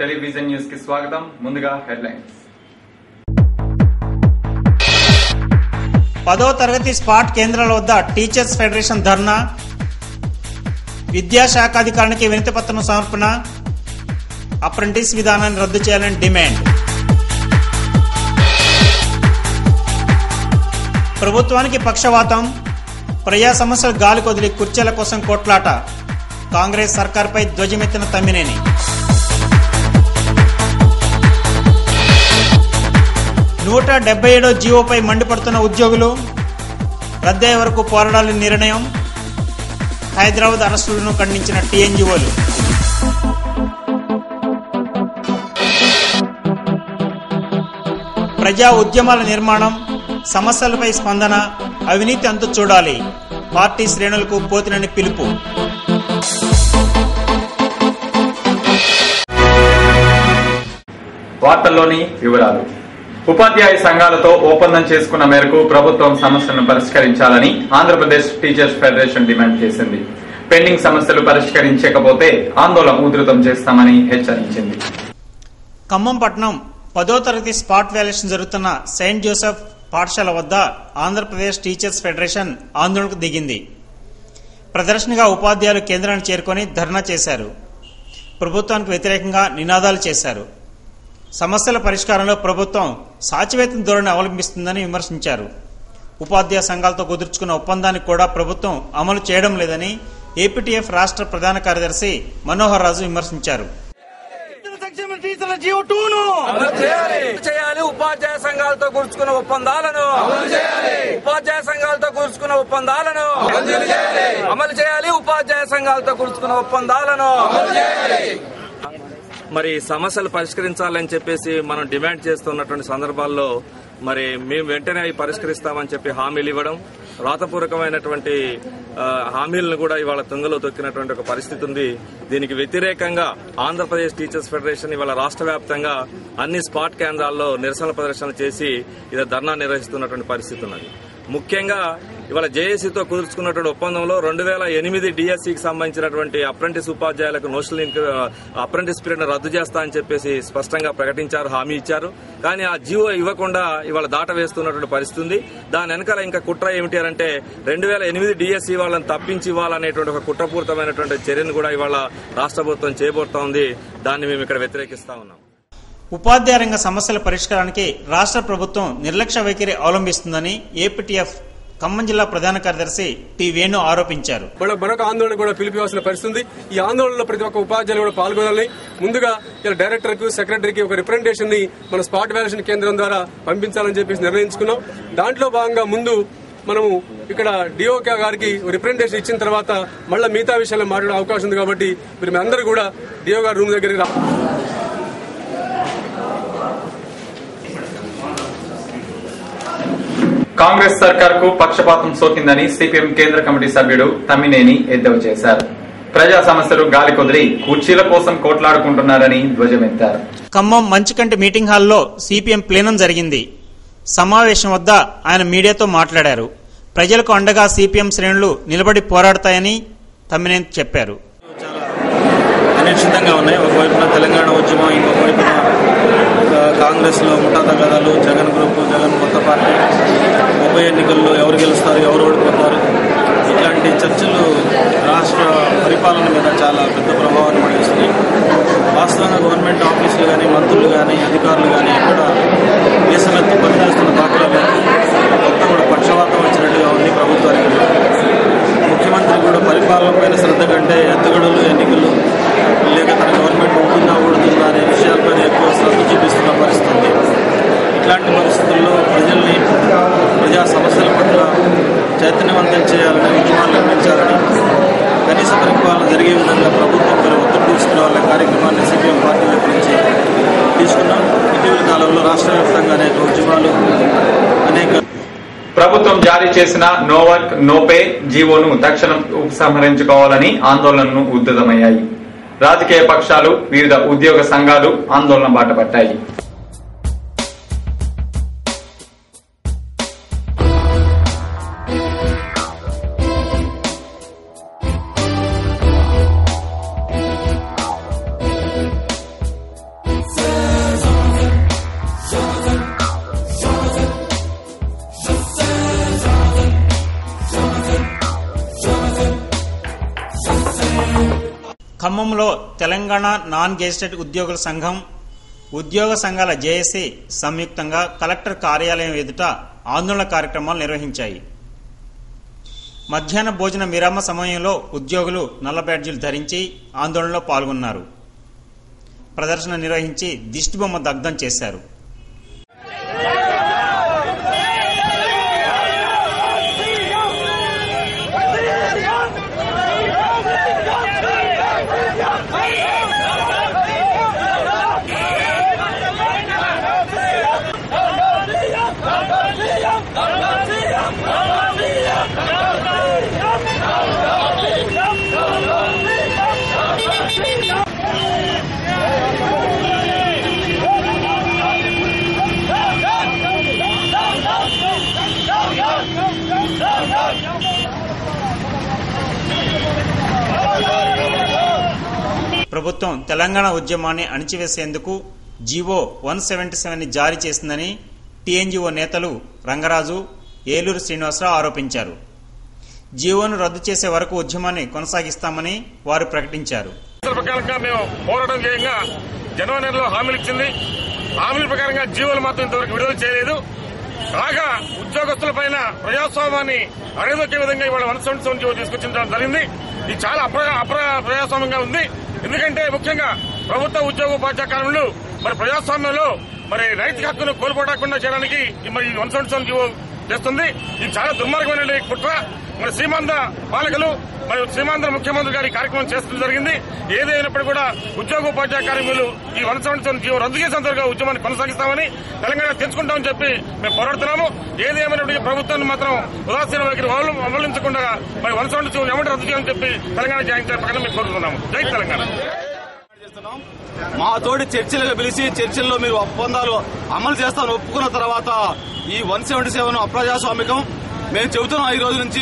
Television news కి స్వాగతం. ముందుగా హెడ్లైన్స్. 10వ తరగతి స్పాట్ కేంద్రాల వద్ద టీచర్స్ ఫెడరేషన్ ధర్నా. విద్యాశాఖాధికారికి వినతి పత్రం సమర్పణ. అప్రెంటిస్ విధానాన్ని రద్దు చేయాలని డిమాండ్. ప్రభుత్వానికి పక్షవాతం. ప్రజా సమస్యలు గాలి కొదిలి కుర్చీల కోసం కొట్లాట. కాంగ్రెస్ సర్కార్పై ధ్వజమెత్తిన తమ్మినేని. నూట 77వ జీవోపై మండిపడుతున్న ఉద్యోగులు. రద్దయ్యే వరకు పోరాడాలని నిర్ణయం. హైదరాబాద్ అరెస్టులను ఖండించిన టీఎన్జీఓలు. ప్రజా ఉద్యమాల నిర్మాణం, సమస్యలపై స్పందన, అవినీతి అంతు చూడాలి. పార్టీ శ్రేణులకు పోతినని పిలుపు. వార్తల్లోని వివరాలు. ఉపాధ్యాయ సంఘాలతో ఒప్పందం చేసుకున్న మేరకు ప్రభుత్వం సమస్యలను పరిష్కరించాలని ఆంధ్రప్రదేశ్ టీచర్స్ ఫెడరేషన్ డిమాండ్ చేసింది. పెండింగ్ సమస్యలు పరిష్కరించకపోతే ఆందోళన ఉధృతం చేస్తామని హెచ్చరించింది. ఖమ్మం పట్టణం 10వ తరగతి స్పాట్ వాల్యుయేషన్ జరుగుతున్న సెయింట్ జోసెఫ్ పాఠశాల వద్ద ఆంధ్రప్రదేశ్ టీచర్స్ ఫెడరేషన్ ఆందోళనకు దిగింది. ప్రదర్శనగా ఉపాధ్యాయులు కేంద్రాన్ని చేరుకుని ధర్నా చేశారు. ప్రభుత్వానికి వ్యతిరేకంగా నినాదాలు చేశారు. సమస్యల పరిష్కారంలో ప్రభుత్వం సాచివేతం ధోరణి అవలంబిస్తుందని విమర్శించారు. ఉపాధ్యాయ సంఘాలతో కుదుర్చుకున్న ఒప్పందాన్ని కూడా ప్రభుత్వం అమలు చేయడం లేదని ఏపీటీఎఫ్ రాష్ట్ర ప్రధాన కార్యదర్శి మనోహర్ రాజు విమర్శించారు. ఉపాధ్యాయ సంఘాలతో కూర్చుకున్న ఒప్పందాలను అమలు చేయాలి. ఉపాధ్యాయ సంఘాలతో కూర్చుకున్న ఒప్పందాలను మరి సమస్యలు పరిష్కరించాలని చెప్పేసి మనం డిమాండ్ చేస్తున్నటువంటి సందర్భాల్లో మరి మేము వెంటనే పరిష్కరిస్తామని చెప్పి హామీలు ఇవ్వడం, రాతపూర్వకమైనటువంటి హామీలను కూడా ఇవాళ తుంగలో తొక్కినటువంటి ఒక పరిస్థితి ఉంది. దీనికి వ్యతిరేకంగా ఆంధ్రప్రదేశ్ టీచర్స్ ఫెడరేషన్ ఇవాళ రాష్ట్ర వ్యాప్తంగా అన్ని స్పాట్ కేంద్రాల్లో నిరసన ప్రదర్శనలు చేసి ఇది ధర్నా నిర్వహిస్తున్నటువంటి పరిస్థితి ఉన్నది. ముఖ్యంగా ఇవాళ జేఏసీతో కుదుర్చుకున్నటువంటి ఒప్పందంలో 2008 డిఎస్సికి సంబంధించినటువంటి అప్రెంటిస్ ఉపాధ్యాయులకు నోషనల్ అప్రెంటిస్ పీరియడ్ రద్దు చేస్తా అని చెప్పేసి స్పష్టంగా ప్రకటించారు, హామీ ఇచ్చారు. కానీ ఆ జీవో ఇవ్వకుండా ఇవాళ దాట వేస్తున్నటువంటి పరిస్థితి ఉంది. దాని వెనకాల ఇంకా కుట్ర ఏమిటి అంటే 2008 డిఎస్సి వాళ్ళని తప్పించి ఇవ్వాలనేటువంటి ఒక కుట్రపూరితమైనటువంటి చర్యను కూడా ఇవాళ రాష్ట్ర ప్రభుత్వం చేయబోతా ఉంది. దాన్ని మేము ఇక్కడ వ్యతిరేకిస్తా ఉన్నాం. ఉపాధ్యాయ రంగ సమస్యల పరిష్కారానికి రాష్ట్ర ప్రభుత్వం నిర్లక్ష్య వైఖరి అవలంబిస్తుందని ఏపీటీఎఫ్ ఖమ్మం జిల్లా ప్రధాన కార్యదర్శి టి వేణు ఆరోపించారు. మరొక ఆందోళన కూడా పిలిపివలసిన పరిస్థితి. ఈ ఆందోళనలో ప్రతి ఒక్క ఉపాధ్యాయులు కూడా పాల్గొనాలని ముందుగా డైరెక్టర్ కు, సెక్రటరీకి ఒక రిప్రజెంటేషన్ ని మన స్పాట్ వాల్యుయేషన్ కేంద్రం ద్వారా పంపించాలని చెప్పేసి నిర్ణయించుకున్నాం. దాంట్లో భాగంగా ముందు మనము ఇక్కడ డిఓ గారికి రిప్రజెంటేషన్ ఇచ్చిన తర్వాత మళ్ళీ మిగతా విషయాల్లో మాట్లాడే అవకాశం ఉంది. కాబట్టి మీరు అందరూ కూడా డిఓ గారి రూమ్ దగ్గరికి కాంగ్రెస్ సర్కార్కు పక్షపాతం సోకిందని సిపిఎం కేంద్ర కమిటీ సభ్యుడు తమ్మినేని ఎద్దేవా చేశారు. ప్రజా సమస్యలు గాలి కొదిలి కుర్చీల కోసం కోట్లాడుకుంటున్నారని ధ్వజమెత్తారు. ఖమ్మం మంచికంటి మీటింగ్ హాల్లో సిపిఎం ప్లీనం జరిగింది. సమావేశం వద్ద ఆయన మీడియాతో మాట్లాడారు. ప్రజలకు అండగా సిపిఎం శ్రేణులు నిలబడి పోరాడతాయని తమ్మినేని చెప్పారు. అనిశ్చితంగా ఉన్నాయి. ఒకవైపున తెలంగాణ ఉద్యమం, ఇంకొక వైపున కాంగ్రెస్ లో ముఠా తగాదాలు, జగన్ గ్రూప్, జగన్ కొత్త పార్టీ, ఉప ఎన్నికల్లో ఎవరు గెలుస్తారు, ఎవరు ఓడిపోతారు, ఇట్లాంటి చర్చలు రాష్ట్ర పరిపాలన మీద చాలా పెద్ద ప్రభావాన్ని పడిస్తున్నాయి. వాస్తవంగా గవర్నమెంట్ ఆఫీసులు కానీ, మంత్రులు కానీ, అధికారులు కానీ ఎక్కడ దేశమెత్తు పనిచేస్తున్న దాఖలాలు మొత్తం కూడా పక్షవాతం వచ్చినట్టుగా ఉంది ప్రభుత్వానికి. ముఖ్యమంత్రి కూడా పరిపాలన పైన శ్రద్ధ కంటే ఎత్తుగడలు, ఎన్నికలు లేక తన గవర్నమెంట్ ఉంటుందా ఊడుతుందా అనే విషయాలపైన ఎక్కువ శ్రద్ధ చూపిస్తున్న పరిస్థితి. ఇట్లాంటి పరిస్థితుల్లో ప్రజల్ని ప్రజా సమస్యల పట్ల చైతన్యవంతం చేయాలని, ఉద్యమాలు నిర్మించాలని, కనీస పరిపాలన జరిగే విధంగా ప్రభుత్వం పైన ఒత్తిడి తీసుకురావాలనే కార్యక్రమాన్ని సిపిఎం పార్టీ వైపు నుంచి తీసుకున్నాం. ఇటీవల కాలంలో రాష్ట్ర వ్యాప్తంగా అనేక ఉద్యమాలు, అనేక ప్రభుత్వం జారీ చేసిన నో వర్క్ నో పే జీవోను తక్షణం ఉపసంహరించుకోవాలని ఆందోళనలు ఉధృతమయ్యాయి. రాజకీయ పక్షాలు, వివిధ ఉద్యోగ సంఘాలు ఆందోళన బాటపట్టాయి. ఖమ్మంలో తెలంగాణ నాన్ గెజిటెడ్ ఉద్యోగుల సంఘం, ఉద్యోగ సంఘాల జేఏసీ సంయుక్తంగా కలెక్టర్ కార్యాలయం ఎదుట ఆందోళన కార్యక్రమాలు నిర్వహించాయి. మధ్యాహ్న భోజన విరామ సమయంలో ఉద్యోగులు నల్ల బ్యాడ్జీలు ధరించి ఆందోళనలో పాల్గొన్నారు. ప్రదర్శన నిర్వహించి దిష్టిబొమ్మ దగ్ధం చేశారు. ప్రభుత్వం తెలంగాణ ఉద్యమాన్ని అణిచివేసేందుకు జీవో 177 జారీ చేసిందని టీఎన్జీఓ నేతలు రంగరాజు, ఏలూరు శ్రీనివాసరావు ఆరోపించారు. జీవోను రద్దు చేసే వరకు ఉద్యమాన్ని కొనసాగిస్తామని వారు ప్రకటించారు. మేము పోరాటం చేయంగా జనవరి నెలలో హామీలు ఇచ్చింది. హామీల ప్రకారంగా జీవోలు మాత్రం ఇంతవరకు విడుదల చేయలేదు. కాగా ఉద్యోగస్తులపైన ప్రజాస్వామ్యాన్ని అరేదొక్కే విధంగా ఇవాళ 177 జీవో తీసుకొచ్చించడం జరిగింది. ఇది చాలా ప్రజాస్వామ్యంగా ఉంది. ఎందుకంటే ముఖ్యంగా ప్రభుత్వ ఉద్యోగోపాధ్యాయ కార్మికులు మరి ప్రజాస్వామ్యంలో మరి నైతిక హక్కును కోల్పోకుండా చేయడానికి మరి 177 జీవో చేస్తుంది. ఇది చాలా దుర్మార్గమైన కుట్ర. మరి సీమాంధ్ర పాలకులు మరియు సీమాంధ్ర ముఖ్యమంత్రి గారి కార్యక్రమం చేస్తూ జరిగింది. ఏదైనప్పటికీ కూడా ఉద్యోగోపాధ్యాయ కార్మికులు ఈ 177 జీవో రద్దు చేసేంతగా ఉద్యమాన్ని కొనసాగిస్తామని, తెలంగాణ తెచ్చుకుంటామని చెప్పి మేము పోరాడుతున్నాము. ఏదేమైనప్పటికీ ప్రభుత్వాన్ని మాత్రం ఉదాసీన వైఖరి అవలంబించకుండా మరి 177 ఎవరి రద్దు చేయాలని చెప్పి తెలంగాణ జాయింట్ ప్రకారం మేము కోరుతున్నాము. జై తెలంగాణ. మా తోటి చర్చలుగా పిలిచి చర్చల్లో మీరు ఒప్పందాలు అమలు చేస్తామని ఒప్పుకున్న తర్వాత ఈ 177 అప్రజాస్వామికం మేము చెబుతున్నాం. ఈ రోజు నుంచి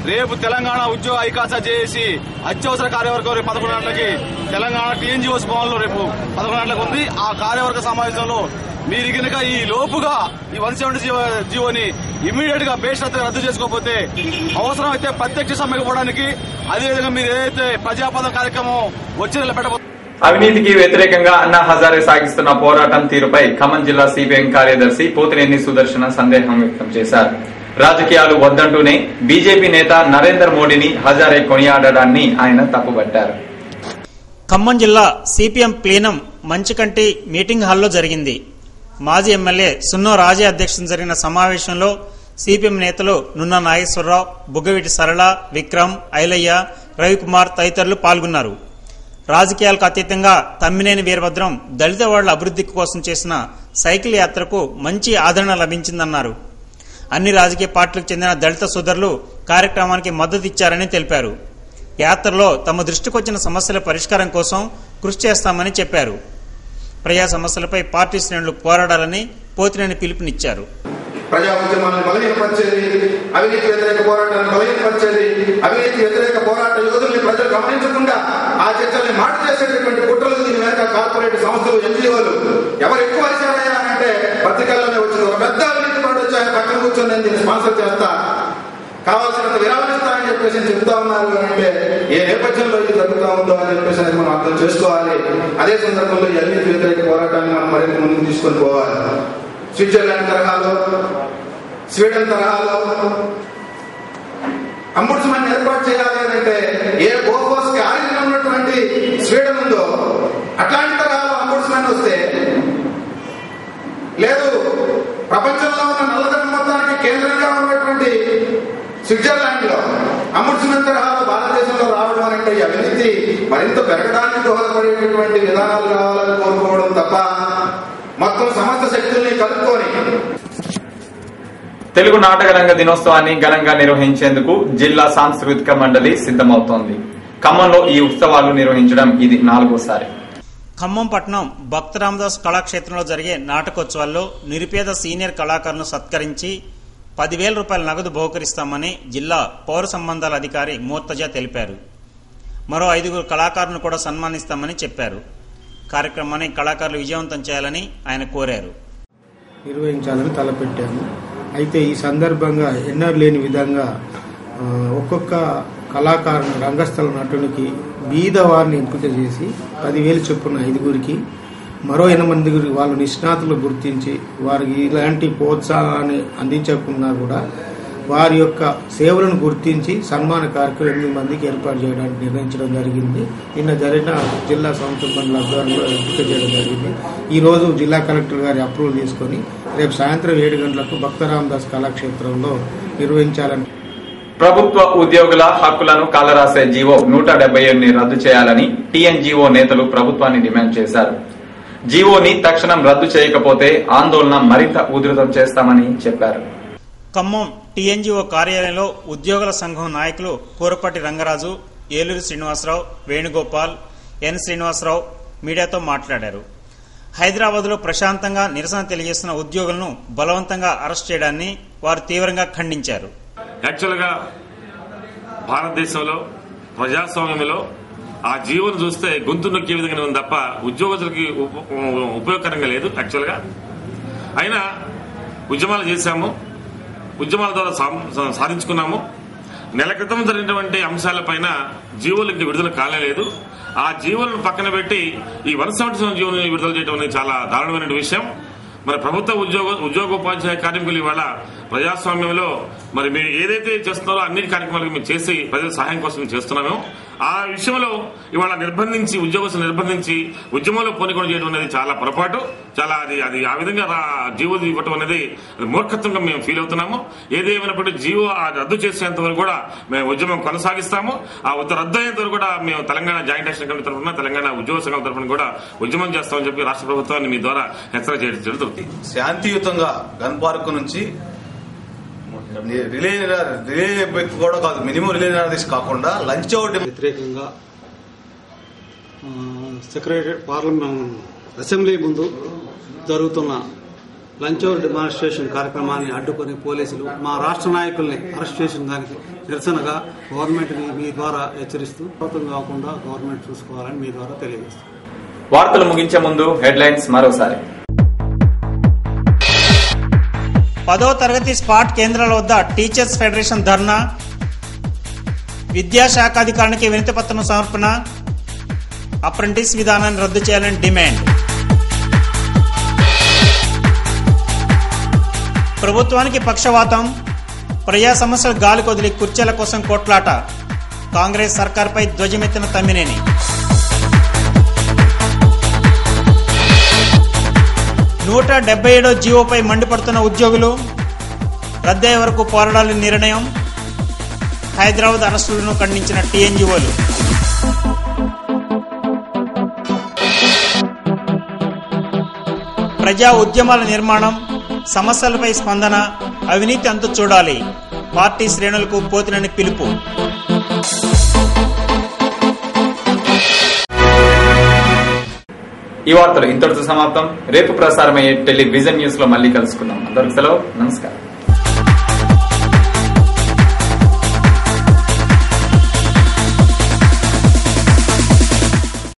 రేపు తెలంగాణ ఉద్యోగ ఐకాస చేసి అత్యవసర కార్యవర్గం రేపు 11 గంటలకి తెలంగాణ టీఎన్జీఓస్ భవన్లో రేపు 11 గంటలకు ఉంది. ఆ కార్యవర్గ సమావేశంలో మీరు కనుక ఈ లోపుగా ఈ 170 జీవోని ఇమ్మీడియట్ గా బేషరతుగా రద్దు చేసుకోకపోతే అవసరం అయితే ప్రత్యక్ష సమ్మెకు పోవడానికి, అదేవిధంగా మీరు ఏదైతే ప్రజాపదం కార్యక్రమం వచ్చే నెల పెట్టబోతున్నారు. అవినీతికి వ్యతిరేకంగా అన్నా హజారే సాగిస్తున్న పోరాటం తీరుపై ఖమ్మం జిల్లా సిపిఎం కార్యదర్శి పోతినేని సుదర్శన సందేహం వ్యక్తం చేశారు. రాజకీయాలు వద్దంటూనే బీజేపీ నేత నరేంద్ర మోడీని హజారే కొనియాడడాన్ని ఆయన తప్పుపట్టారు. ఖమ్మం జిల్లా సిపిఎం ప్లీనం మంచికంటి మీటింగ్ హాల్లో జరిగింది. మాజీ ఎమ్మెల్యే సున్నో రాజే అధ్యక్షతన జరిగిన సమావేశంలో సిపిఎం నేతలు నున్న నాగేశ్వరరావు, బుగ్గవీటి సరళ, విక్రమ్, ఐలయ్య, రవికుమార్ తదితరులు పాల్గొన్నారు. రాజకీయాలకు అతీతంగా తమ్మినేని వీరభద్రం దళిత వాళ్ల అభివృద్ధి కోసం చేసిన సైకిల్ యాత్రకు మంచి ఆదరణ లభించిందన్నారు. అన్ని రాజకీయ పార్టీలకు చెందిన దళిత సోదరులు కార్యక్రమానికి మద్దతు ఇచ్చారని తెలిపారు. యాత్రలో తమ దృష్టికొచ్చిన సమస్యల పరిష్కారం కోసం కృషి చేస్తామని చెప్పారు. ప్రజా సమస్యలపై పార్టీ శ్రేణులు పోరాడాలని పోతినేని పిలుపునిచ్చారు. ప్రజా ఉద్యమాలను బలహీనపరిచేది, అవినీతి వ్యతిరేక పోరాటాలను బలహీనపరిచేది, అవినీతి వ్యతిరేక పోరాట యోధుల్ని ప్రజలు గమనించకుండా ఆ చర్చల్ని మాట చేసేటటువంటి కుట్రలు దీని వెనక కార్పొరేట్ సంస్థలు, ఎన్జీఓలు ఎవరు ఎక్కువ అంటే పత్రికల్లోనే వచ్చింది. ఒక పెద్ద అవినీతి పడి వచ్చి ఆయన పక్కన కూర్చొని నేను దీన్ని స్పాన్సర్ చేస్తా, కావాల్సినంత విరామిస్తానని చెప్పేసి చెబుతా ఉన్నారు. అంటే ఏ నేపథ్యంలో ఇది జరుగుతూ ఉందో అని చెప్పేసి అనేది మనం అర్థం చేసుకోవాలి. అదే సందర్భంలో ఈ అవినీతి వ్యతిరేక పోరాటాన్ని మనం మరింత ముందుకు తీసుకొని పోవాలి. స్విట్జర్లాండ్ తరహాలో, స్వీడన్ తరహాలో అంబుడ్స్మన్ ఏర్పాటు చేయాలి అంటే ఏ బోఫోర్స్ కి ఆరిజిన్ ఉన్నటువంటి స్వీడన్ ఉందో అట్లాంటి తరహాలో అంబుడ్స్మన్ వస్తే, లేదు ప్రపంచంలో ఉన్న నల్లధనం మొత్తానికి కేంద్రంగా ఉన్నటువంటి స్విట్జర్లాండ్ లో అంబుడ్స్మన్ తరహాలో భారతదేశంలో రావడం అంటే ఈ అవినీతి మరింత పెరగడానికి దోహదపడేటటువంటి విధానాలు కావాలని కోరుకోవడం తప్ప మొత్తం సమస్త శక్తుల్ని కలుపుకొని. తెలుగు నాటక రంగ దినోత్సవాన్ని ఘనంగా నిర్వహించేందుకు జిల్లా సాంస్కృతిక మండలి సిద్దమవుతోంది. ఖమ్మంలో ఈ ఉత్సవాలు నిర్వహించడం ఇది 4వసారి. ఖమ్మం పట్టణం భక్త రామదాస్ కళాక్షేత్రంలో జరిగే నాటకోత్సవాల్లో నిరుపేద సీనియర్ కళాకారులను సత్కరించి 10,000 రూపాయల నగదు బహుకరిస్తామని జిల్లా పౌర సంబంధాల అధికారి మోర్తజా తెలిపారు. మరో 5 కళాకారులను కూడా సన్మానిస్తామని చెప్పారు. కార్యక్రమాన్ని కళాకారులు విజయవంతం చేయాలని ఆయన కోరారు. నిర్వహించాలని తలపెట్టాము. అయితే ఈ సందర్భంగా ఎన్నడూ లేని విధంగా ఒక్కొక్క కళాకారుని రంగస్థల నటునికి బీద వారిని ఎంపిక చేసి 10,000 చొప్పున 5గురికి మరో 8 వాళ్ళు నిష్ణాతులు గుర్తించి వారికి ఇలాంటి ప్రోత్సాహాన్ని అందించకుండా కూడా వారి యొక్క సేవలను గుర్తించి సన్మాన కార్యక్రమం 8 మందికి ఏర్పాటు చేయడానికి నిర్ణయించడం జరిగింది. నిన్న జరిగిన జిల్లా సంస్థ మండలి ఆధ్వర్యంలో ఎంపిక చేయడం జరిగింది. ఈ రోజు జిల్లా కలెక్టర్ గారి అప్రూవల్ తీసుకొని రేపు సాయంత్రం 7 గంటలకు భక్తరామదాస్ కళాక్షేత్రంలో నిర్వహించాలని. ప్రభుత్వ ఉద్యోగుల హక్కులను కాలరాసే జీవో 177ని రద్దు చేయాలని టీఎన్జీఓ నేతలు ప్రభుత్వాన్ని డిమాండ్ చేశారు. జీవోని తక్షణం రద్దు చేయకపోతే ఆందోళన మరింత ఉధృతం చేస్తామని చెప్పారు. ఖమ్మం టీఎన్జీఓ కార్యాలయంలో ఉద్యోగుల సంఘం నాయకులు కూరపాటి రంగరాజు, ఏలూరు శ్రీనివాసరావు, వేణుగోపాల్, ఎన్ శ్రీనివాసరావు మీడియాతో మాట్లాడారు. హైదరాబాద్లో ప్రశాంతంగా నిరసన తెలియజేస్తున్న ఉద్యోగులను బలవంతంగా అరెస్ట్ చేయడాన్ని వారు తీవ్రంగా ఖండించారు. యాక్చువల్గా భారతదేశంలో ప్రజాస్వామ్యంలో ఆ జీవోను చూస్తే గొంతు నొక్కే విధంగా ఉంది తప్ప ఉద్యోగస్తులకి ఉపయోగకరంగా లేదు. యాక్చువల్గా అయినా ఉద్యమాలు చేశాము, ఉద్యమాల ద్వారా సాధించుకున్నాము. నెల క్రితం జరిగినటువంటి అంశాలపైన జీవోలు ఇంకా విడుదల కాలేదు. ఆ జీవోలను పక్కన పెట్టి ఈ 177 జీవోలను విడుదల చేయడం అనేది చాలా దారుణమైన విషయం. మరి ప్రభుత్వ ఉద్యోగోపాధ్యాయ కార్మికులు ఇవాళ ప్రజాస్వామ్యంలో మరి మీరు ఏదైతే చేస్తున్నారో అన్ని కార్యక్రమాలకు మేము చేసి ప్రజల సహాయం కోసం చేస్తున్నాము. ఆ విషయంలో ఇవాళ ఉద్యోగస్తులు నిర్బంధించి ఉద్యమంలో పోనికొండ చేయడం అనేది చాలా పొరపాటు. చాలా అది ఆ విధంగా జీవో ఇవ్వటం అనేది మూర్ఖత్వంగా మేము ఫీల్ అవుతున్నాము. ఏదేమైనప్పటికీ జీవో రద్దు చేసేంత వరకు కూడా మేము ఉద్యమం కొనసాగిస్తాము. ఆ రద్దు అయ్యేంత వరకు కూడా మేము తెలంగాణ జాయింట్ యాక్షన్ కమిటీ తరఫున, తెలంగాణ ఉద్యోగ సంఘం తరఫున కూడా ఉద్యమం చేస్తామని చెప్పి రాష్ట్ర ప్రభుత్వాన్ని మీ ద్వారా హెచ్చరిక చేయడం జరుగుతుంది. శాంతియుతంగా గన్ పార్క్ నుంచి రిలే కూడా కాదు, మినిమం రిలే నిరాదీక్ష కాకుండా లంచ్ అవుట్ వ్యతిరేకంగా సెక్రటరీ పార్లమెంట్ అసెంబ్లీ ముందు జరుగుతున్న లంచ్ అవుట్ డెమాన్స్ట్రేషన్ కార్యక్రమాన్ని అడ్డుకుని పోలీసులు మా రాష్ట్ర నాయకుల్ని అరెస్ట్ చేసిన దానికి నిరసనగా గవర్నమెంట్ మీ ద్వారా హెచ్చరిస్తూ కాకుండా గవర్నమెంట్ చూసుకోవాలని మీ ద్వారా తెలియజేస్తాం. వార్తలు ముగించే ముందు హెడ్లైన్స్ మరోసారి. 10వ తరగతి స్పాట్ కేంద్రాల వద్ద టీచర్స్ ఫెడరేషన్ ధర్నా, విద్యాశాఖాధికారికి వినతిపత్రం సమర్పణ, అప్రెంటిస్ విధానాన్ని రద్దు చేయాలని డిమాండ్. ప్రభుత్వానికి పక్షవాతం, ప్రజా సమస్యలు గాలి కొదిలి కుర్చీల కోసం కొట్లాట, కాంగ్రెస్ సర్కార్పై ధ్వజమెత్తిన తమ్మినేని. నూట 77వ జీవోపై మండిపడుతున్న ఉద్యోగులు, రద్దయ్యే వరకు పోరాడాలని నిర్ణయం. హైదరాబాద్ అరెస్టులను ఖండించిన టీఎన్జీఓలు. ప్రజా ఉద్యమాల నిర్మాణం, సమస్యలపై స్పందన, అవినీతి అంతు చూడాలి. పార్టీ శ్రేణులకు పోతినని పిలుపు. ఈ వార్తలు ఇంతటితో సమాప్తం. రేపు ప్రసారమయ్యే టెలివిజన్ న్యూస్ లో మళ్ళీ కలుసుకుందాం. అందరికీ సెలవు. నమస్కారం.